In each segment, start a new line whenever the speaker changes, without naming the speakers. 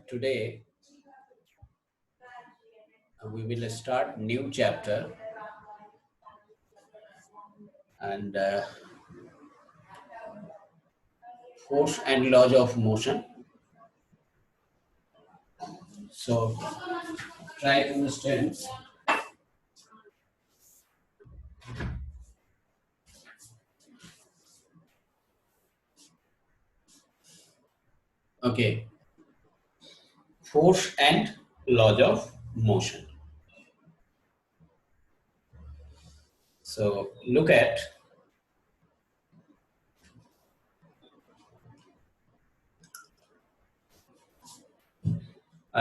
Today we will start new chapter and force and laws of motion. So try to understand. Okay, force and laws of motion. So look at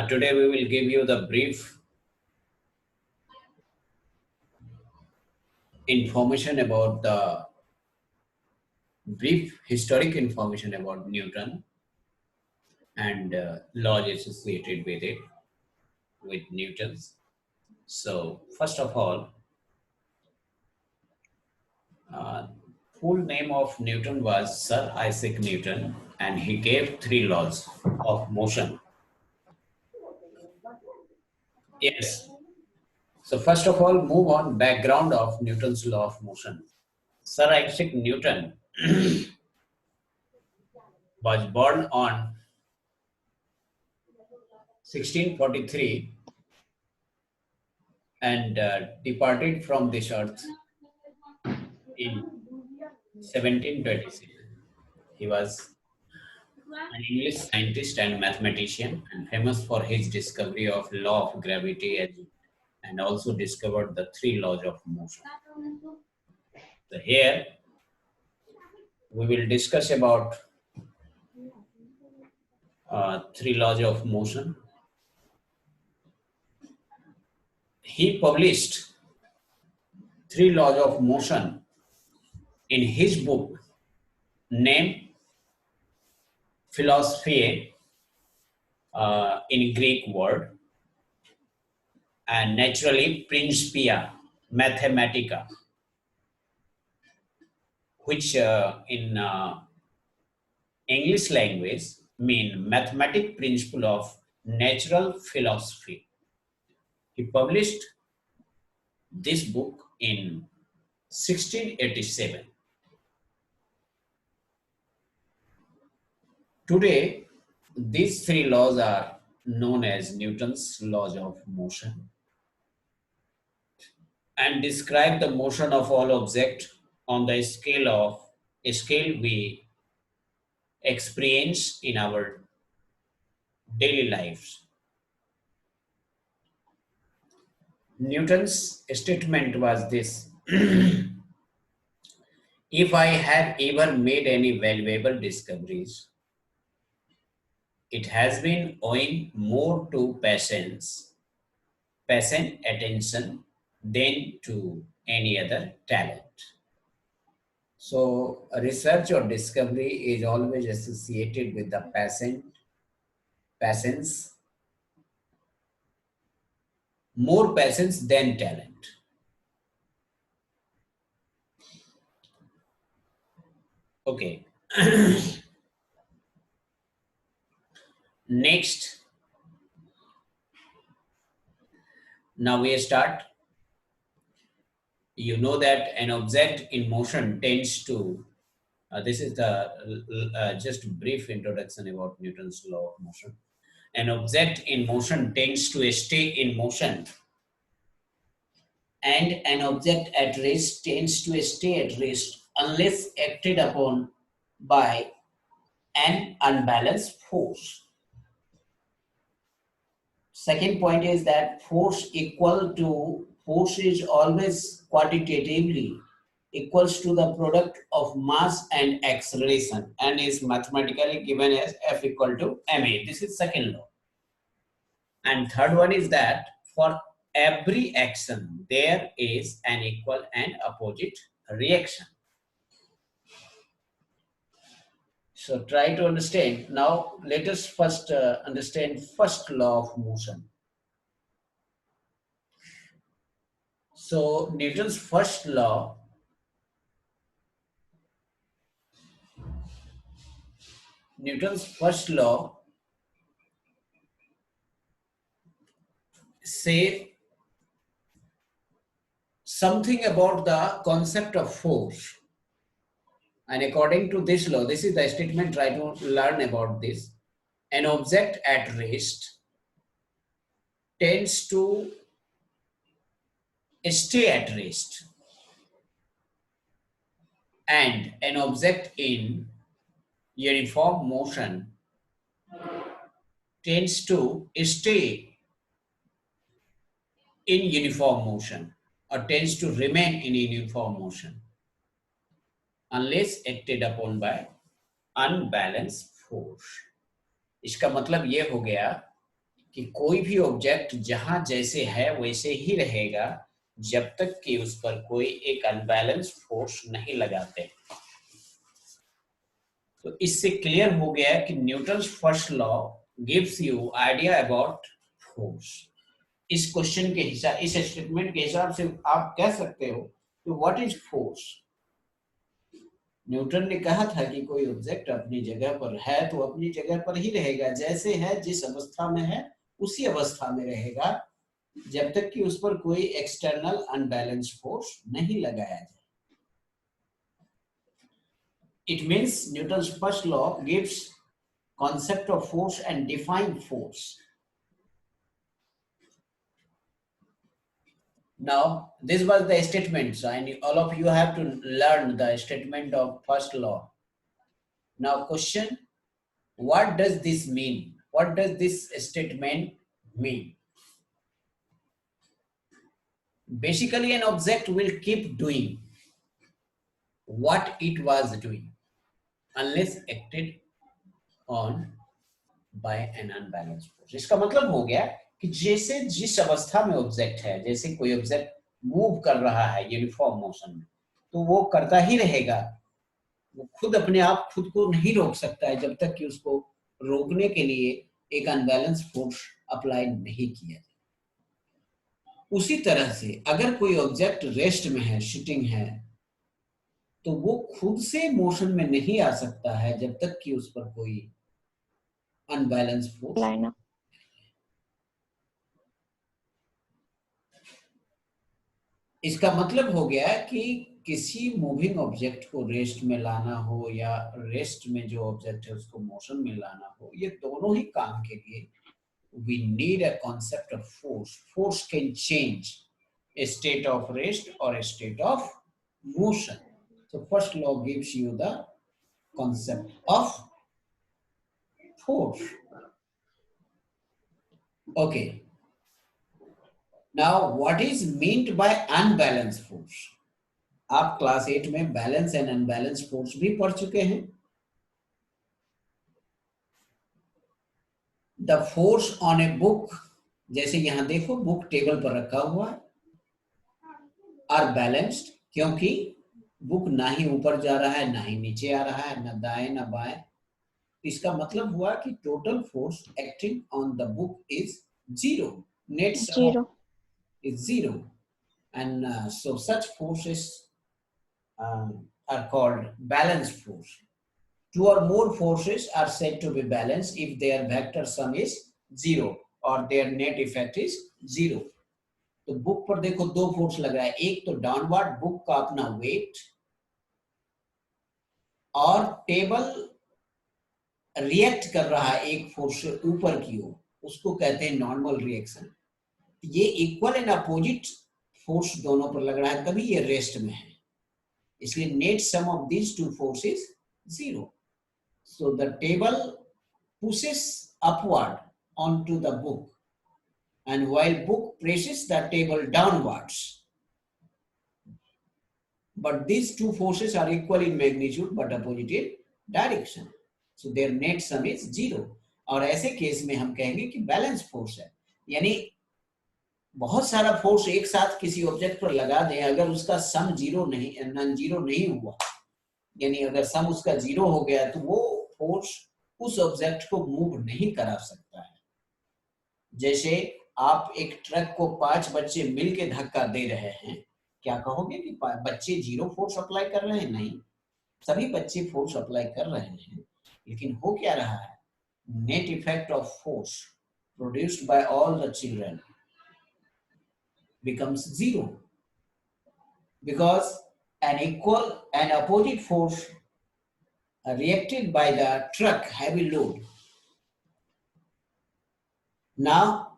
today we will give you the brief information about the brief historic information about Newton and laws associated with it with Newton's. So first of all, Uh, full name of Newton was Sir Isaac Newton, and he gave three laws of motion. Yes. So first of all, move on background of Newton's law of motion. Sir Isaac Newton was born on 1643 and departed from this earth in 1726. He was an English scientist and mathematician and famous for his discovery of law of gravity and also discovered the three laws of motion. So here we will discuss about three laws of motion. He published three laws of motion in his book named Philosophiae in Greek word and naturally Principia Mathematica, which in English language mean mathematic principle of natural philosophy. He published this book in 1687. Today, these three laws are known as Newton's laws of motion and describe the motion of all objects on the scale we experience in our daily lives. Newton's statement was this: if I have ever made any valuable discoveries, it has been owing more to patient attention than to any other talent. So research or discovery is always associated with the patience, more patience than talent. Okay. Next, now we start. You know that an object in motion tends to, this is the just brief introduction about Newton's law of motion. An object in motion tends to stay in motion, and an object at rest tends to stay at rest unless acted upon by an unbalanced force. Second point is that force is always quantitatively equals to the product of mass and acceleration and is mathematically given as F equal to ma. This is second law. And third one is that for every action there is an equal and opposite reaction. So try to understand. Now let us first understand first law of motion. So Newton's first law say something about the concept of force. And according to this law, this is the statement, try to learn about this. An object at rest tends to stay at rest, and an object in uniform motion tends to stay in uniform motion or tends to remain in uniform motion unless acted upon by unbalanced force. इसका मतलब ये हो गया कि कोई भी object जहां जैसे है वैसे ही रहेगा जब तक कि उस पर कोई एक अनबैलेंस फोर्स नहीं लगाते। तो इससे क्लियर हो गया कि Newton's first law gives you idea about force. इस क्वेश्चन के हिसाब, इस स्टेटमेंट के हिसाब से आप कह सकते हो कि व्हाट इज फोर्स। न्यूटन ने कहा था कि कोई ऑब्जेक्ट अपनी जगह पर है तो अपनी जगह पर ही रहेगा, जैसे है जिस अवस्था में है उसी अवस्था में रहेगा जब तक कि उस पर कोई एक्सटर्नल अनबैलेंस फोर्स नहीं लगाया जाए। It means Newton's first law gives concept of force and define force. Now, this was the statement, so and all of you have to learn the statement of first law. Now, question, what does this mean? What does this statement mean? Basically, an object will keep doing what it was doing unless acted on by an unbalanced force. इसका मतलब हो गया कि जैसे जिस अवस्था में object है, जैसे कोई ऑब्जेक्ट मूव कर रहा है यूनिफॉर्म मोशन में, तो वो करता ही रहेगा। वो खुद अपने आप खुद को नहीं रोक सकता है जब तक कि उसको रोकने के लिए एक अनबैलेंस फोर्स अप्लाई नहीं किया जाए। उसी तरह से अगर कोई ऑब्जेक्ट रेस्ट में है, सिटिंग है, तो वो खुद से मोशन में नहीं आ सकता है जब तक कि उस पर कोई अनबैलेंस फोर्स। इसका मतलब हो गया कि किसी मूविंग ऑब्जेक्ट को रेस्ट में लाना हो या रेस्ट में जो ऑब्जेक्ट है उसको मोशन में लाना हो, ये दोनों ही काम के लिए we need a concept of force. Force can change a state of rest or a state of motion. So first law gives you the concept of force. Okay. Now, what is meant by unbalanced force? आप class 8 में balance and unbalance force भी पढ़ चुके हैं। The force on a book, जैसे यहां देखो book table पर रखा हुआ है, आर बैलेंस्ड, क्योंकि बुक ना ही ऊपर जा रहा है ना ही नीचे आ रहा है, ना दाएं ना बाएं। इसका मतलब हुआ कि total force acting on the book is zero, net sum is zero, and so such forces are called balanced force. Two or more forces are said to be balanced if their vector sum is zero or their net effect is zero. तो book पर देखो दो force लग रहा है, एक तो downward book का अपना वेट, और टेबल रिएक्ट कर रहा है एक फोर्स से ऊपर की ओर, उसको कहते हैं नॉर्मल रिएक्शन। ये इक्वल एंड अपोजिट फोर्स दोनों पर लग रहा है, तभी ये रेस्ट में है, इसलिए net sum of these two forces zero. So the table pushes upward onto the book, and while book presses the table downwards, but these two forces are equal in magnitude but opposite in direction, so their net sum is zero. और ऐसे case में हम कहेंगे कि balance force है, यानी बहुत सारा फोर्स एक साथ किसी ऑब्जेक्ट पर लगा दें, अगर उसका सम जीरो नहीं, नॉन जीरो नहीं हुआ, यानी अगर सम उसका जीरो हो गया, तो वो फोर्स उस ऑब्जेक्ट को मूव नहीं करा सकता है। जैसे आप एक ट्रक को 5 बच्चे मिलके धक्का दे रहे हैं, क्या कहोगे कि बच्चे जीरो फोर्स अप्लाई कर रहे हैं? नहीं, सभी बच्चे फोर्स अप्लाई कर रहे हैं, लेकिन हो क्या रहा है? Net effect of force produced by all the children becomes zero, because an equal and opposite force reacted by the truck heavy load. Now,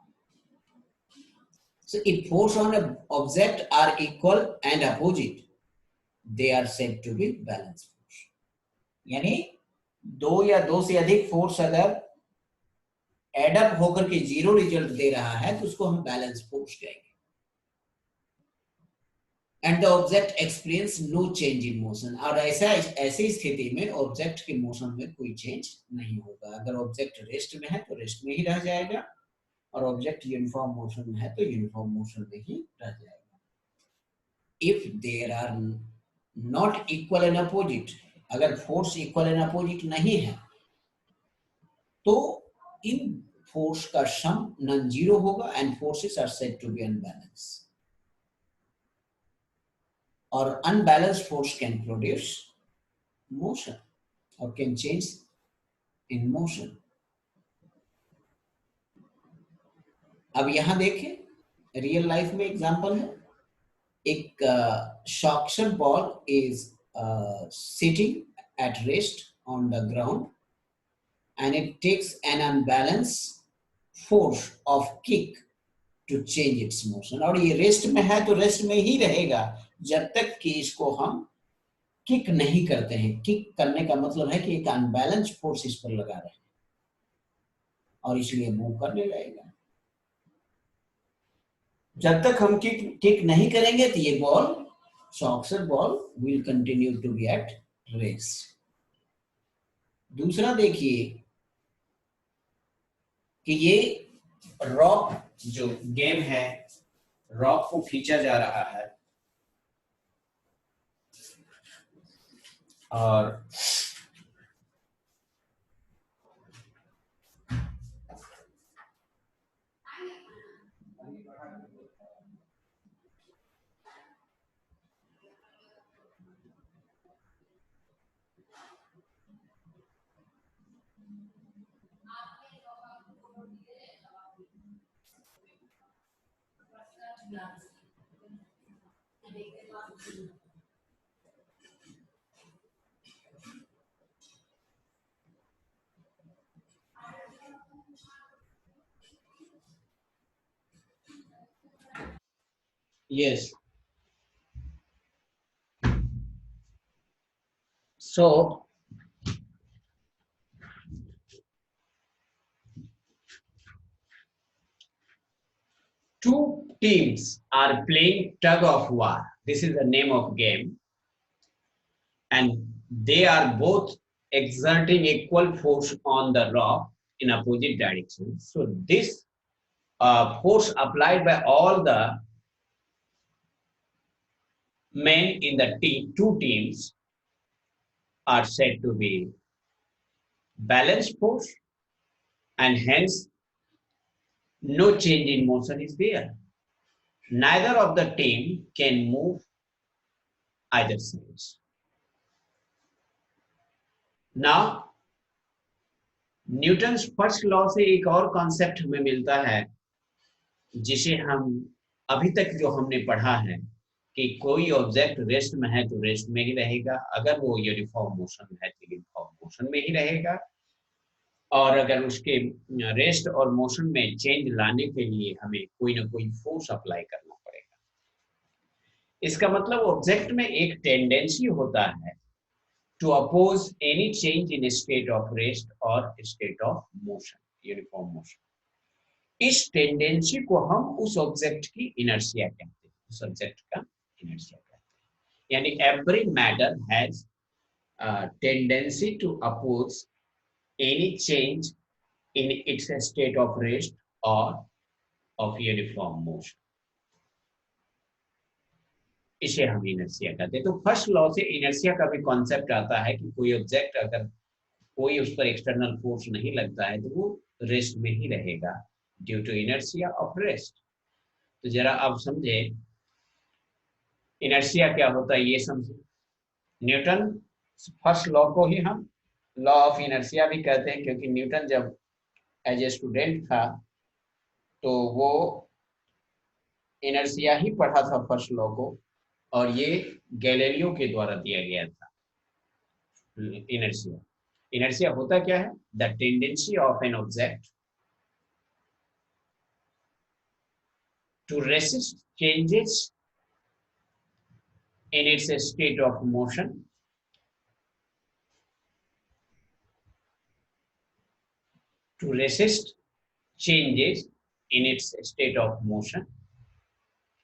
so if force on an object are equal and opposite, they are said to be balanced force. यानी दो या दो से अधिक force अगर add up होकर के zero result दे रहा है तो उसको हम बैलेंस फोर्स कहेंगे. And the object experience no change in motion. और ऐसी स्थिति में ऑब्जेक्ट के मोशन में कोई चेंज नहीं होगा. अगर ऑब्जेक्ट रेस्ट में है तो रेस्ट में ही रह जाएगा, और ऑब्जेक्ट यूनिफॉर्म मोशन में है तो यूनिफॉर्म मोशन में ही रह जाएगा. If there are not equal and opposite, अगर फोर्स इक्वल एंड अपोजिट नहीं है तो इन फोर्स का सम नॉन जीरो होगा and forces are said to be unbalance. और unbalanced force can produce motion or can change in motion. अब यहां देखें, रियल लाइफ में एग्जांपल है. एक soccer ball is sitting at rest on the ground and it takes an unbalanced force of kick to change its motion. और ये rest में है तो रेस्ट में ही रहेगा जब तक कि इसको हम किक नहीं करते हैं. किक करने का मतलब है कि एक अनबैलेंस फोर्स इस पर लगा रहे हैं और इसलिए मूव करने लगेगा. जब तक हम किक नहीं करेंगे तो ये ball, soccer ball, will continue to be at rest. दूसरा देखिए कि ये रॉक जो गेम है, रॉक को खींचा जा रहा है और yes, so two teams are playing tug of war. This is the name of game, and they are both exerting equal force on the rock in opposite directions. So this force applied by all the men in the two teams are said to be balanced force, and hence no change in motion is there. Neither of the team can move either sides. Now, Newton's first law से एक और concept हमें मिलता है जिसे हम अभी तक जो हमने पढ़ा है कि कोई ऑब्जेक्ट रेस्ट में है तो रेस्ट में ही रहेगा, अगर वो यूनिफॉर्म मोशन में है तो यूनिफॉर्म मोशन में ही रहेगा, और अगर उसके रेस्ट और मोशन में चेंज लाने के लिए हमें कोई ना कोई फोर्स अप्लाई करना पड़ेगा. इसका मतलब ऑब्जेक्ट में एक टेंडेंसी होता है to oppose any change in state of rest और state of motion, uniform motion. इस टेंडेंसी को हम उस ऑब्जेक्ट की इनर्शिया कहते हैं, उस ऑब्जेक्ट का इनर्शिया कहते हैं. यानी every matter has tendency to oppose any change in its state of rest or of uniform motion. इसे हम इनर्शिया कहते हैं. तो फर्स्ट लॉ से इनर्शिया का भी कॉन्सेप्ट आता है कि कोई ऑब्जेक्ट अगर कोई उस पर एक्सटर्नल फोर्स नहीं लगता है तो वो रेस्ट में ही रहेगा due to inertia of rest. तो जरा आप समझे इनर्शिया क्या होता है, ये समझे. न्यूटन फर्स्ट लॉ को ही हम लॉ ऑफ इनर्शिया भी कहते हैं, क्योंकि न्यूटन जब एज ए स्टूडेंट था तो वो इनर्शिया ही पढ़ा था फर्स्ट लॉ को, और ये गैलीलियो के द्वारा दिया गया था। इनर्शिया, इनर्शिया होता क्या है? The tendency of an object to resist changes in its state of motion, to resist changes in its state of motion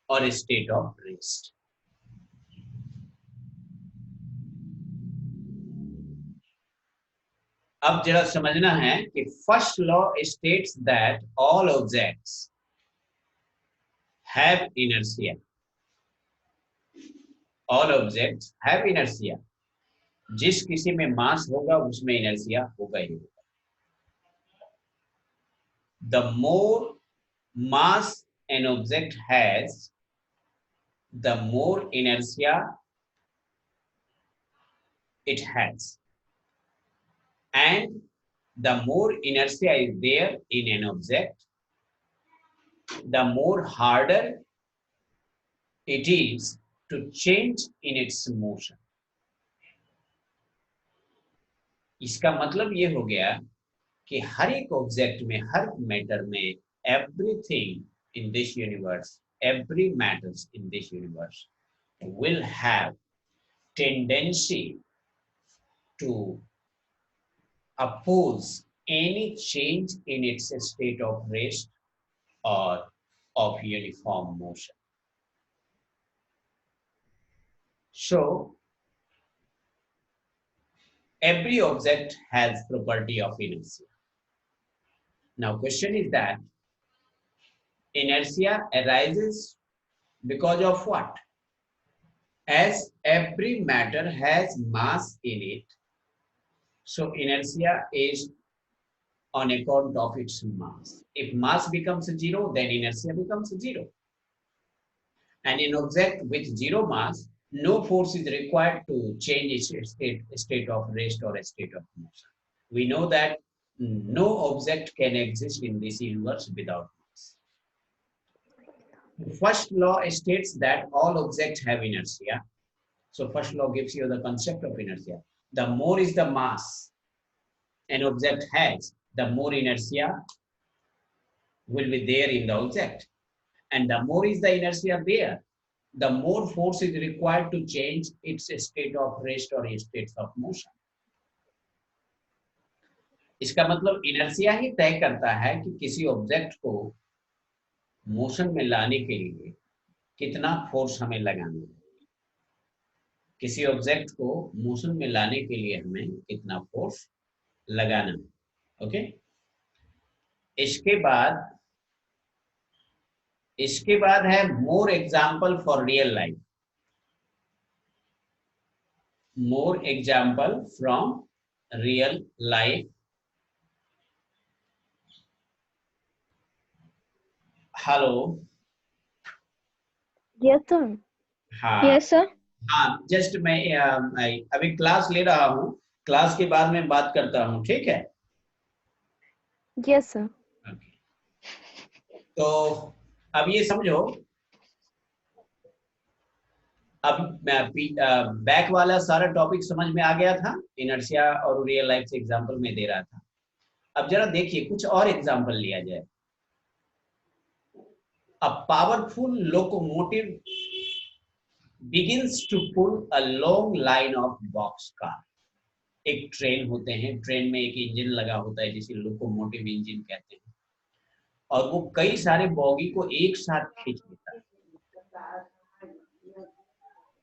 or state of rest. अब जरा समझना है कि first law states that all objects have inertia, all objects have inertia. जिस किसी में मास होगा उसमें इनर्शिया होगा ही होगा। The more mass an object has, the more inertia it has, and the more inertia is there in an object, the more harder it is to change in its motion. इसका मतलब ये हो गया कि हर एक object में, हर matter में, everything in this universe, every matters in this universe will have tendency to oppose any change in its state of rest or of uniform motion. So every object has property of inertia. Now question is that inertia arises because of what? As every matter has mass in it, so inertia is on account of its mass. If mass becomes zero, then inertia becomes zero. And an object with zero mass, no force is required to change its state of rest or a state of motion. We know that no object can exist in this universe without mass. The first law states that all objects have inertia. So first law gives you the concept of inertia. The more is the mass an object has, the more inertia will be there in the object. And the more is the inertia there, the more force is required to change its state of rest or state of motion. इसका मतलब inertia ही तय करता है कि किसी object को motion में लाने के लिए कितना फोर्स हमें लगाना है। किसी ऑब्जेक्ट को मोशन में लाने के लिए हमें कितना फोर्स लगाना है। ओके, इसके बाद है more example for real life. More example from real life. Hello.
Yes sir.
हाँ
यस सर।
हाँ, जस्ट मैं अभी क्लास ले रहा हूँ, क्लास के बाद में बात करता हूँ, ठीक है?
Yes sir.
ओके, तो अब ये समझो, अब बैक वाला सारा टॉपिक समझ में आ गया था, इनर्शिया और रियल लाइफ से एग्जांपल में दे रहा था। अब जरा देखिए कुछ और एग्जांपल लिया जाए। A powerful locomotive begins to pull a long line of boxcar. एक ट्रेन होते हैं, ट्रेन में एक इंजन लगा होता है जिसे लोकोमोटिव इंजन कहते हैं, और वो कई सारे बॉगी को एक साथ खींच लेता है।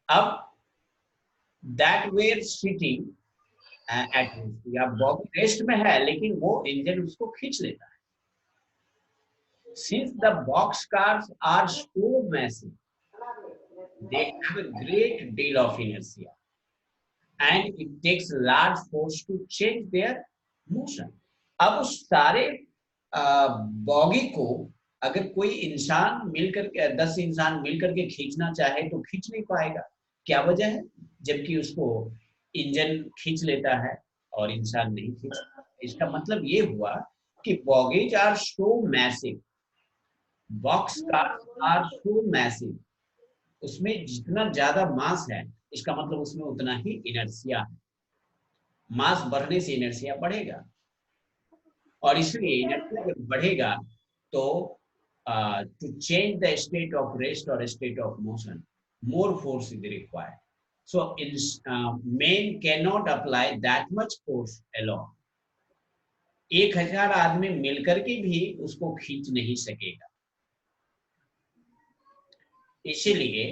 अब that were sitting at rest, या बॉगी रेस्ट में है लेकिन वो इंजन उसको खींच लेता है। Since the boxcars are so massive, they have a great deal of inertia, and it takes large force to change their motion. अब उस सारे बॉगी को अगर कोई इंसान मिलकर के 10 इंसान मिलकर के खींचना चाहे तो खींच नहीं पाएगा। क्या वजह है? जबकि उसको इंजन खींच लेता है और इंसान नहीं खींचता। इसका मतलब ये हुआ कि bogies are so massive box cars are so massive, उसमें जितना ज्यादा मास है इसका मतलब उसमें उतना ही इनर्शिया है, मास बढ़ने से इनर्शिया बढ़ेगा, और इसलिए इनर्शिया जब बढ़ेगा तो to change the state of rest और state of motion more force is required, so man can not apply that much force alone, 1000 आदमी मिलकर के भी उसको खींच नहीं सकेगा, इसीलिए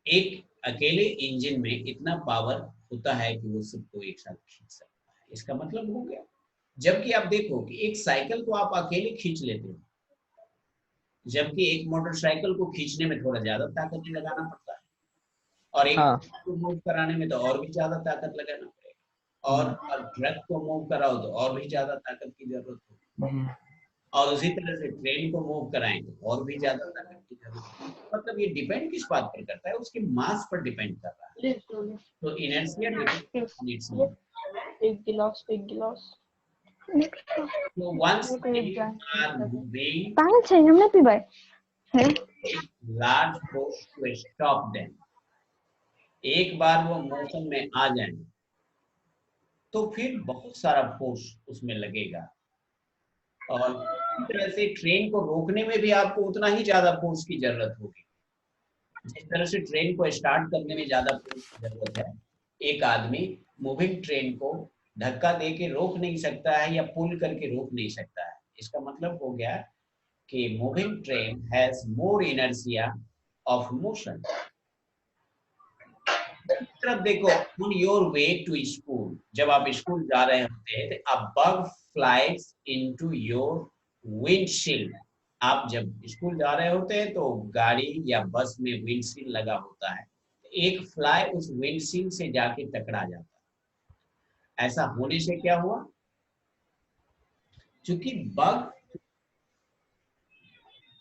एक अकेले इंजन में इतना पावर होता है कि वो सबको एक साथ खींच सकता है, इसका मतलब हो गया। जबकि आप देखो कि एक साइकिल को आप अकेले खींच लेते हो, जबकि एक मोटरसाइकिल को खींचने में थोड़ा ज्यादा ताकत लगाना पड़ता है, और एक
हाँ।
को मूव कराने में तो और भी ज्यादा ताकत लगाना पड़ेगा, और ट्रक को मूव कराओ तो और भी ज्यादा ताकत की जरूरत होगी, और उसी तरह से ट्रेन को मूव कराएं तो और भी ज्यादा ताकत की जरूरत है। मतलब ये डिपेंड किस बात पर करता है, उसके मास पर डिपेंड कर रहा है, तो inertia depend on its mass.
एक गिलास
So once they are moving,
पागल चाहिए हमने पीबाई है।
एक large force to stop them, एक बार वो मोशन में आ जाए तो फिर बहुत सारा फोर्स उसमें लगेगा, और इसी तरह से ट्रेन को रोकने में भी आपको उतना ही ज्यादा फोर्स की जरूरत होगी, जिस तरह से ट्रेन को स्टार्ट करने में ज्यादा फोर्स की जरूरत है, एक आदमी मूविंग ट्रेन को धक्का दे के रोक नहीं सकता है या पुल करके रोक नहीं सकता है, इसका मतलब हो गया कि moving train has more inertia of motion. तरफ देखो, on your way to school, जब आप स्कूल जा रहे होते हैं तो a bug flies into your windshield, आप जब स्कूल जा रहे होते हैं तो गाड़ी या बस में विंडशील्ड लगा होता है, एक फ्लाई उस विंडशील्ड से जाके टकरा जाता है, ऐसा होने से क्या हुआ, क्योंकि बग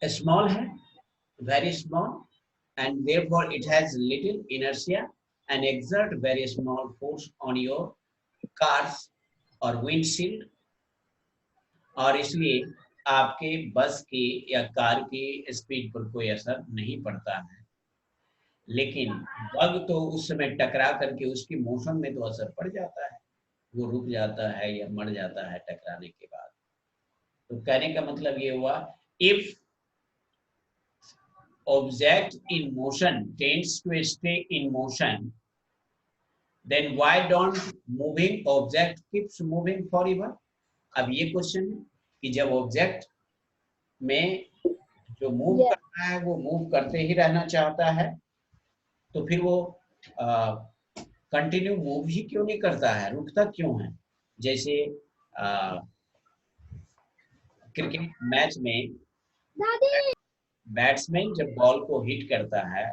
स्मॉल है, very small, and therefore it has little inertia and exert very small force on your cars or windshield, और इसलिए आपके बस की या कार की स्पीड पर कोई असर नहीं पड़ता है, लेकिन बग तो उस समय टकरा करके उसकी मोशन में तो असर पड़ जाता है, वो रुक जाता है या मर जाता है टकराने के बाद। तो कहने का मतलब ये हुआ, if object in motion tends to stay in motion, then why don't moving object keeps moving forever? अब ये क्वेश्चन है कि जब ऑब्जेक्ट में जो मूव कर रहा है वो मूव करते ही रहना चाहता है, तो फिर वो कंटिन्यू मूव ही क्यों नहीं करता है, रुकता क्यों है? जैसे क्रिकेट मैच में बैट्समैन जब बॉल को हिट करता है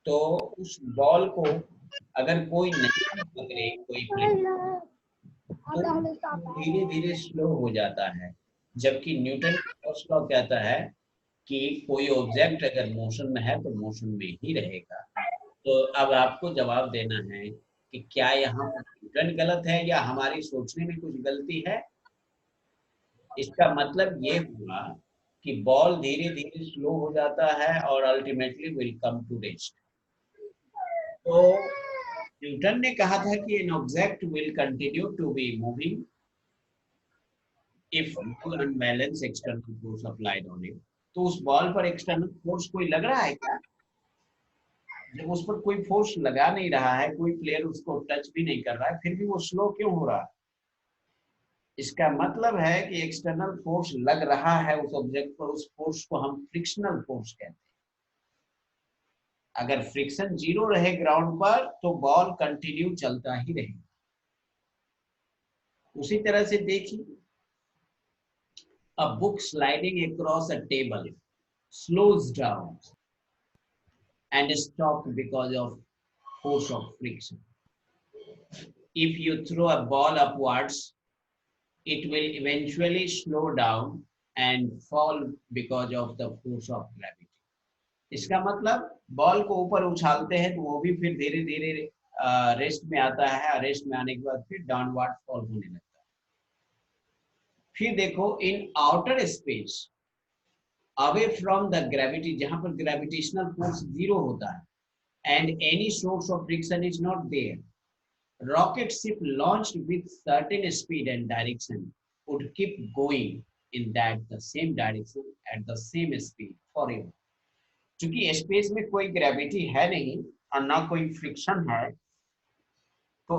तो उस बॉल को अगर कोई नहीं पकड़े, कोई प्लेयर, तो धीरे धीरे स्लो हो जाता है, जबकि न्यूटन का फर्स्ट लॉ कहता है कि कोई ऑब्जेक्ट अगर मोशन में है तो मोशन में ही रहेगा। तो अब आपको जवाब देना है कि क्या यहाँ पर न्यूटन गलत है या हमारी सोचने में कुछ गलती है। इसका मतलब ये हुआ कि बॉल धीरे धीरे स्लो हो जाता है और ultimately will come to rest. तो न्यूटन ने कहा था कि an object will continue to be moving if no unbalance external force applied on it. तो उस बॉल पर एक्सटर्नल फोर्स कोई लग रहा है क्या? जब उस पर कोई फोर्स लगा नहीं रहा है, कोई प्लेयर उसको टच भी नहीं कर रहा है, फिर भी वो स्लो क्यों हो रहा है? इसका मतलब है कि एक्सटर्नल फोर्स लग रहा है उस ऑब्जेक्ट पर, उस फोर्स को हम फ्रिक्शनल फोर्स कहते हैं। अगर फ्रिक्शन जीरो रहे ग्राउंड पर तो बॉल कंटिन्यू चलता ही रहेगा। उसी तरह से देखिए, a book sliding across a table slows down and stops because of force of friction. If you throw a ball upwards, it will eventually slow down and fall because of the force of gravity. इसका मतलब ball को ऊपर उछालते हैं तो वो भी फिर धीरे धीरे रेस्ट में आता है, रेस्ट में आने के बाद फिर डाउनवर्ड फॉल होने लगता है। फिर देखो, इन outer space away from the gravity, जहां पर gravitational force zero होता है, and any source of friction is not there. Rocket ship launched with certain speed and direction would keep going in that the same direction at the same speed forever. क्योंकि space में कोई gravity है नहीं और ना कोई friction है, तो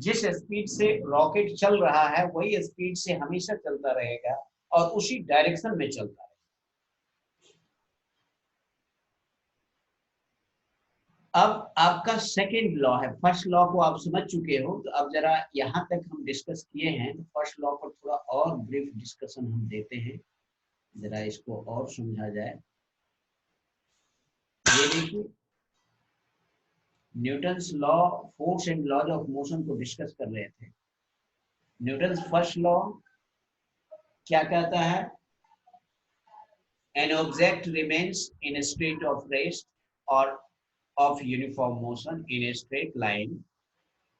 जिस स्पीड से रॉकेट चल रहा है वही स्पीड से हमेशा चलता रहेगा और उसी डायरेक्शन में चलता रहेगा। अब आपका सेकेंड लॉ है, फर्स्ट लॉ को आप समझ चुके हो, तो अब जरा यहां तक हम डिस्कस किए हैं, तो फर्स्ट लॉ पर थोड़ा और ब्रीफ डिस्कशन हम देते हैं, जरा इसको और समझा जाए। ये देखिए Newton's law force and laws of motion को डिस्कस कर रहे थे। न्यूटन्स फर्स्ट लॉ क्या कहता है? An object remains in a state of rest or of uniform motion in a straight line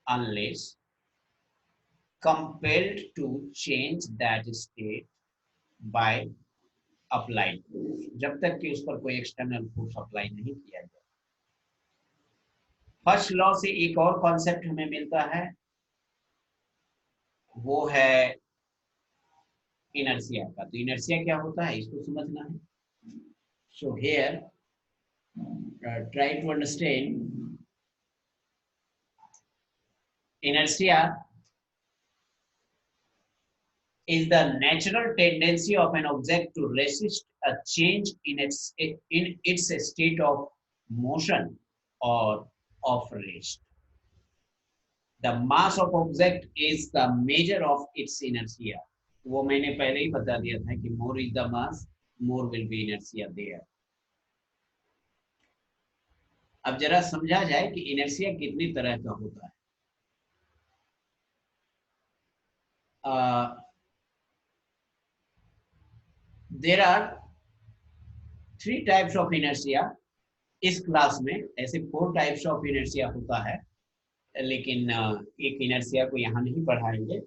unless compelled to change that state by applied force, जब तक कि उस पर कोई एक्सटर्नल फोर्स अप्लाई नहीं किया जाए। फर्स्ट लॉ से एक और कॉन्सेप्ट हमें मिलता है, वो है इनर्शिया का। तो इनर्शिया क्या होता है इसको समझना है। So here try to understand inertia is the natural tendency of an object to resist a change in its state of motion or of rest. The mass of object is the measure of its inertia. वो मैंने पहले ही बता दिया था कि more is the mass, more will be inertia there. अब जरा समझा जाए कि इनर्शिया कितनी तरह का होता है। There are 3 types of inertia. इस क्लास में ऐसे 4 टाइप्स ऑफ इनर्शिया होता है, लेकिन एक इनर्शिया को यहाँ नहीं पढ़ाएंगे।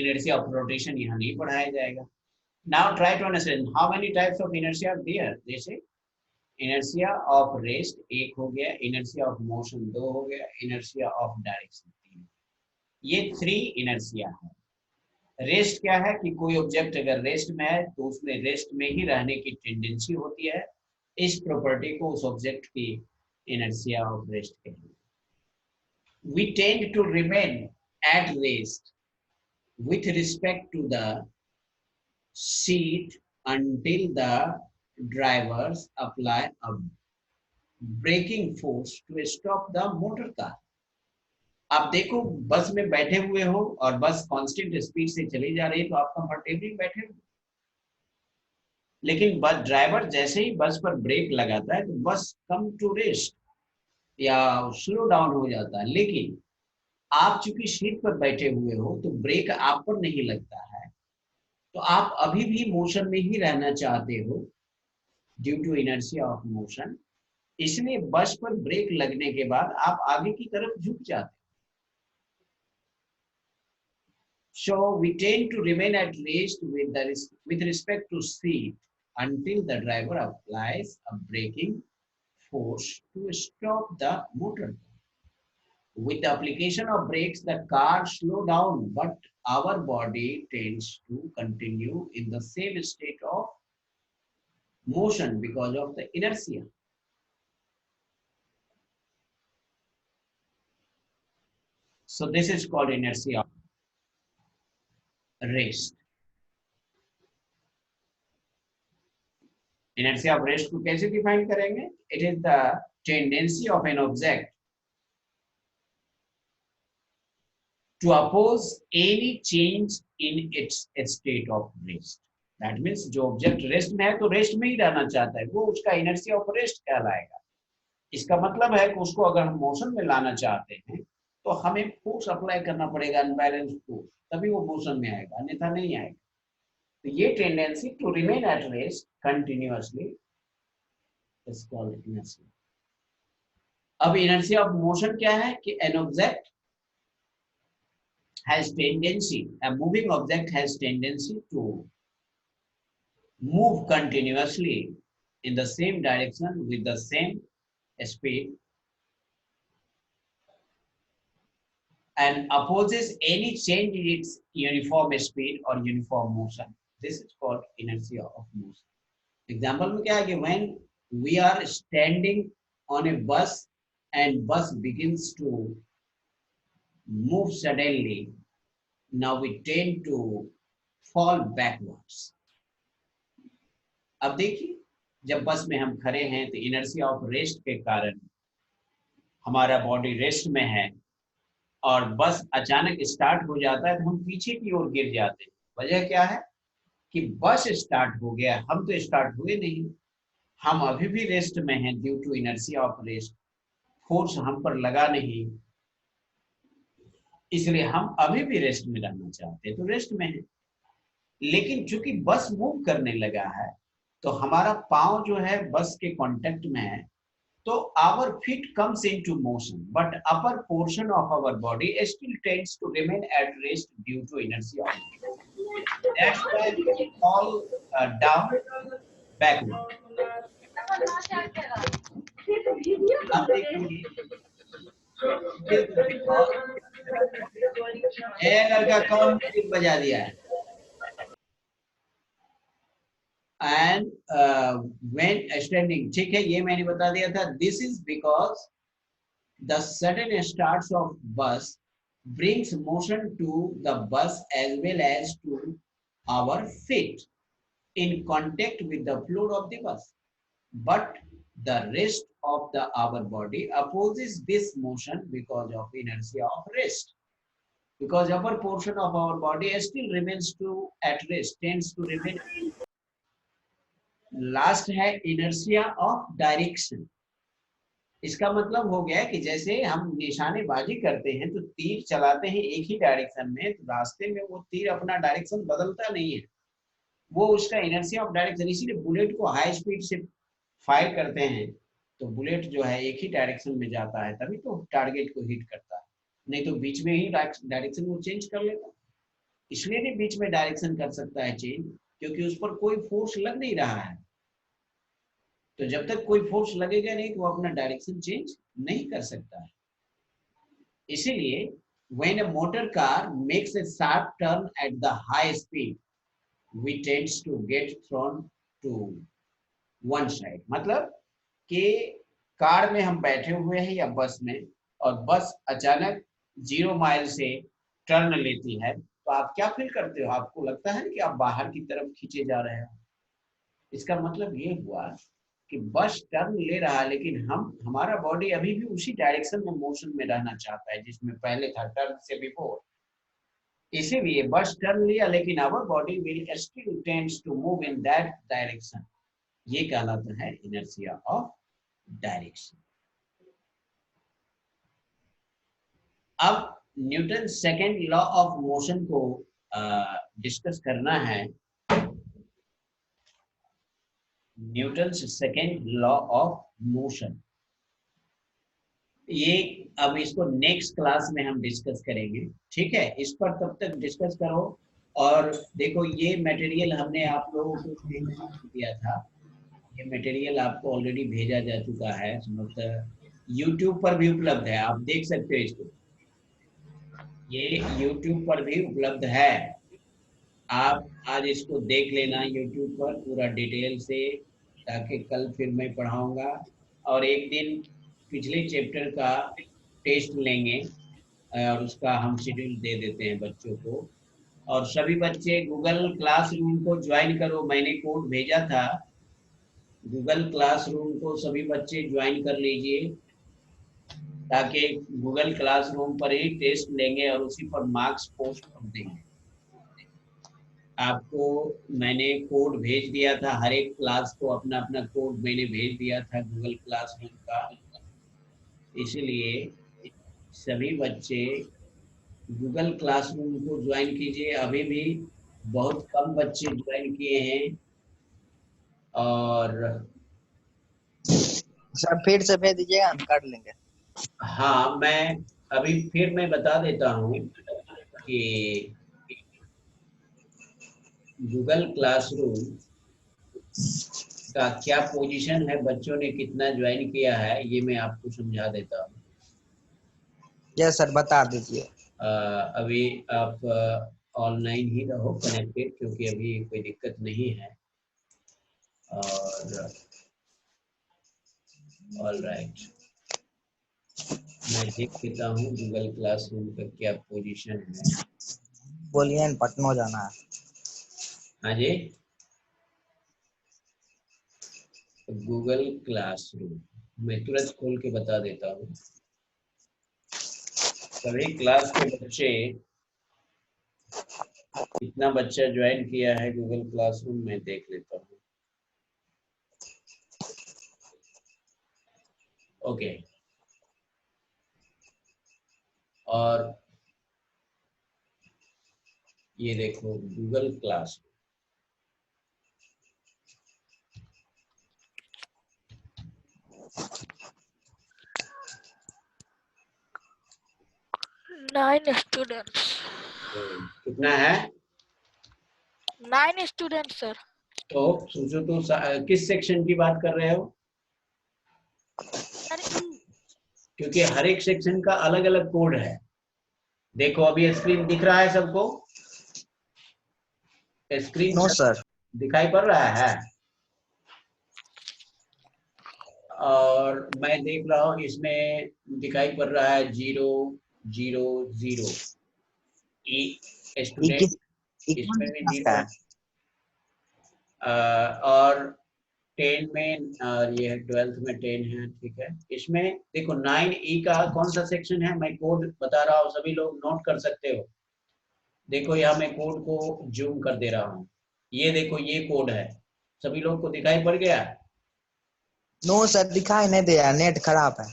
इनर्शिया ऑफ रोटेशन यहाँ नहीं पढ़ाया जाएगा। Now try to understand how many types of inertia are there. जैसे inertia of rest एक हो गया, inertia of motion 2 हो गया, inertia of direction 3। ये 3 inertia है। रेस्ट क्या है कि कोई ऑब्जेक्ट अगर रेस्ट में है तो उसमें रेस्ट में ही रहने की टेंडेंसी होती है। इस प्रॉपर्टी को उस ऑब्जेक्ट की inertia of rest कहते हैं। We tend to remain at rest with respect to the seat until the drivers apply a braking force to stop the motor car. आप देखो बस में बैठे हुए हो और बस कांस्टेंट स्पीड से चली जा रही है तो आप कंफर्टेबली बैठे हो, लेकिन बस ड्राइवर जैसे ही बस पर ब्रेक लगाता है तो बस कम टू रेस्ट या स्लो डाउन हो जाता है। लेकिन आप चूंकि सीट पर बैठे हुए हो तो ब्रेक आप पर नहीं लगता है, तो आप अभी भी मोशन में ही रहना चाहते हो due to inertia of motion. इसलिए बस पर ब्रेक लगने के बाद आप आगे की तरफ झुक जाते हो। So we tend to remain at rest with respect to seat until the driver applies a braking force to stop the motor. With the application of brakes, the car slows down, but our body tends to continue in the same state of motion because of the inertia. So this is called inertia of rest. Inertia of rest को कैसे define करेंगे? It is the tendency of an object to oppose any change in its state of rest. That means जो object rest में है तो rest में ही रहना चाहता है, वो उसका इनर्शिया ऑफ रेस्ट कहलाएगा। इसका मतलब है कि उसको अगर हम मोशन में लाना चाहते हैं तो हमें फोर्स अप्लाई करना पड़ेगा, अनबैलेंस फोर्स, तभी वो मोशन में आएगा, अन्यथा नहीं आएगा। तो ये tendency to remain at rest continuously is called inertia. अब इनर्शिया ऑफ मोशन क्या है कि an object has tendency, a moving object has tendency to move continuously in the same direction with the same speed and opposes any change in its uniform speed or uniform motion. This is called inertia of motion. Example में क्या है कि when we are standing on a bus and bus begins to move suddenly, now we tend to fall backwards. अब देखिए, जब बस में हम खड़े हैं तो इनर्शिया ऑफ रेस्ट के कारण हमारा बॉडी रेस्ट में है और बस अचानक स्टार्ट हो जाता है तो हम पीछे की ओर गिर जाते हैं। वजह क्या है कि बस स्टार्ट हो गया, हम तो स्टार्ट हुए नहीं, हम अभी भी रेस्ट में हैं due to inertia of rest. Force हम पर लगा नहीं, इसलिए हम अभी भी रेस्ट में रहना चाहते हैं, तो रेस्ट में है। लेकिन चूंकि बस मूव करने लगा है तो हमारा पांव जो है बस के कांटेक्ट में है, तो our feet comes into motion, but upper portion of our body still tends to remain at rest due to inertia. That's why we fall down backward. अब देखिए, लड़का कौन बजा दिया है? And when standing, ठीक है, ये मैंने बता दिया था. This is because the sudden starts of bus brings motion to the bus as well as to our feet in contact with the floor of the bus. But the rest of our body opposes this motion because of inertia of rest. Because upper portion of our body still remains at rest, tends to remain. Last है inertia of direction. इसका मतलब हो गया कि जैसे हम निशानेबाजी करते हैं तो तीर चलाते हैं एक ही डायरेक्शन में, तो रास्ते में वो तीर अपना डायरेक्शन बदलता नहीं है, वो उसका इनर्शिया ऑफ डायरेक्शन। इसीलिए बुलेट को हाई स्पीड से फायर करते हैं तो बुलेट जो है एक ही डायरेक्शन में जाता है, तभी तो टारगेट को हिट करता है, नहीं तो बीच में ही डायरेक्शन वो चेंज कर लेता। इसलिए नहीं बीच में डायरेक्शन कर सकता है चेंज, क्योंकि उस पर कोई फोर्स लग नहीं रहा है। तो जब तक कोई फोर्स लगेगा नहीं तो वो अपना डायरेक्शन चेंज नहीं कर सकता है। इसीलिए when a motor car makes a sharp turn at the high speed, we tends to get thrown to one side. मतलब कि कार में हम बैठे हुए हैं या बस में, और बस अचानक 0 माइल से टर्न लेती है, तो आप क्या फील करते हो? आपको लगता है कि आप बाहर की तरफ खींचे जा रहे हो। इसका मतलब ये हुआ कि बस टर्न ले रहा है, लेकिन हमारा बॉडी अभी भी उसी डायरेक्शन में मोशन में रहना चाहता है जिसमें पहले था, टर्न से बिफोर। इसीलिए बस टर्न लिया, लेकिन our body will still tends to move in that direction. ये कहलाता है इनर्शिया ऑफ डायरेक्शन। अब Newton second law of motion को डिस्कस करना है। Newton's second law of motion, ये अब इसको नेक्स्ट क्लास में हम डिस्कस करेंगे, ठीक है? इस पर तब तक डिस्कस करो। और देखो, ये मटेरियल हमने आप लोगों को दिया था, ये मटेरियल आपको ऑलरेडी भेजा जा चुका है, मतलब यूट्यूब पर भी उपलब्ध है, आप देख सकते हो इसको, ये यूट्यूब पर भी उपलब्ध है। आप आज इसको देख लेना यूट्यूब पर पूरा डिटेल से, ताकि कल फिर मैं पढ़ाऊंगा। और एक दिन पिछले चैप्टर का टेस्ट लेंगे और उसका हम शेड्यूल दे देते हैं बच्चों को। और सभी बच्चे गूगल क्लासरूम को ज्वाइन करो, मैंने कोड भेजा था, गूगल क्लासरूम को सभी बच्चे ज्वाइन कर लीजिए, ताकि गूगल क्लासरूम पर ही टेस्ट लेंगे और उसी पर मार्क्स पोस्ट कर देंगे। आपको मैंने कोड भेज दिया था, हर एक क्लास को अपना अपना कोड मैंने भेज दिया था गूगल क्लासरूम का। इसलिए सभी बच्चे गूगल क्लासरूम को ज्वाइन कीजिए। अभी भी बहुत कम बच्चे ज्वाइन किए हैं। और
सर फिर से भेज दीजिएगा, हम कर लेंगे।
हाँ, मैं अभी फिर मैं बता देता हूँ कि गूगल क्लासरूम का क्या पोजीशन है, बच्चों ने कितना ज्वाइन किया है, ये मैं आपको समझा देता हूँ।
यस सर, बता दीजिए।
अभी आप ऑनलाइन ही रहो कनेक्टेड, क्योंकि अभी कोई दिक्कत नहीं है। और ऑल राइट, मैं देख लेता हूँ गूगल क्लासरूम का क्या पोजीशन है।
बोलिए, पटना जाना है।
हाँ जी, गूगल क्लासरूम मैं तुरंत खोल के बता देता हूँ। सभी क्लास के बच्चे, कितना बच्चा ज्वाइन किया है गूगल क्लासरूम, मैं देख लेता हूँ। ओके, और ये देखो गूगल क्लास,
Nine students.
कितना है?
9 students, sir.
तो सोचो तो किस सेक्शन की बात कर रहे हो?
Sir,
क्योंकि हर एक सेक्शन का अलग अलग कोड है। देखो अभी स्क्रीन दिख रहा है सबको? Screen
no sir.
दिखाई पड़ रहा है? और मैं देख रहा हूँ इसमें दिखाई पड़ रहा है 000 स्टूडेंट, इसमें भी 0 और 10 में, और ये 12th में 10 है, ठीक है। इसमें देखो 9E का कौन सा सेक्शन है, मैं कोड बता रहा हूँ, सभी लोग नोट कर सकते हो। देखो यहाँ मैं कोड को जूम कर दे रहा हूँ, ये देखो ये कोड है, सभी लोग को दिखाई पड़ गया?
नो सर, दिखाई नहीं दे रहा, नेट खराब है।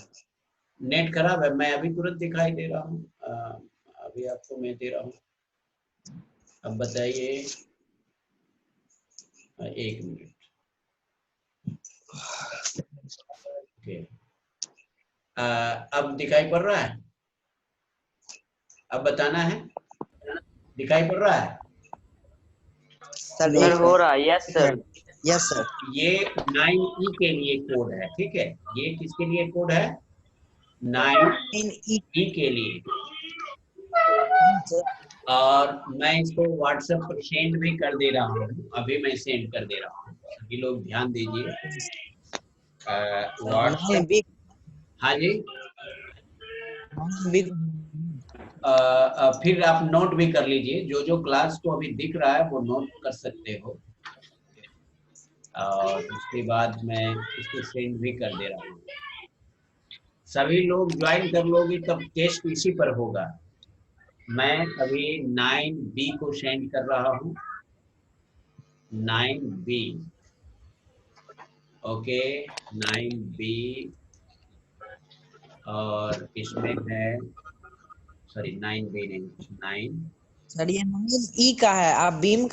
नेट खराब है? मैं अभी तुरंत दिखाई दे रहा हूँ, अभी आपको मैं दे रहा हूँ। अब बताइए, एक मिनट। ओके, अब दिखाई पड़ रहा है? अब बताना है, दिखाई पड़ रहा है?
सर
सर हो रहा है। Yes sir.
Yes sir.
ये 9E के लिए कोड है, ठीक है। ये किसके लिए कोड है? 9E के लिए। और मैं इसको व्हाट्सएप पर सेंड भी कर दे रहा हूँ, अभी मैं सेंड कर दे रहा हूँ, सभी लोग ध्यान दीजिए। व्हाट्सएप, हाँ जी, फिर आप नोट भी कर लीजिए, जो जो क्लास को अभी दिख रहा है वो नोट कर सकते हो। और उसके बाद मैं इसको सेंड भी कर दे रहा हूँ। सभी लोग ज्वाइन कर लोगे तब टेस्ट इसी पर होगा। मैं अभी 9B को सेंड कर रहा हूँ, 9B, ओके 9B, और इसमें है, सॉरी 9B नहीं, 9
सर ये 9E का है, आप बीम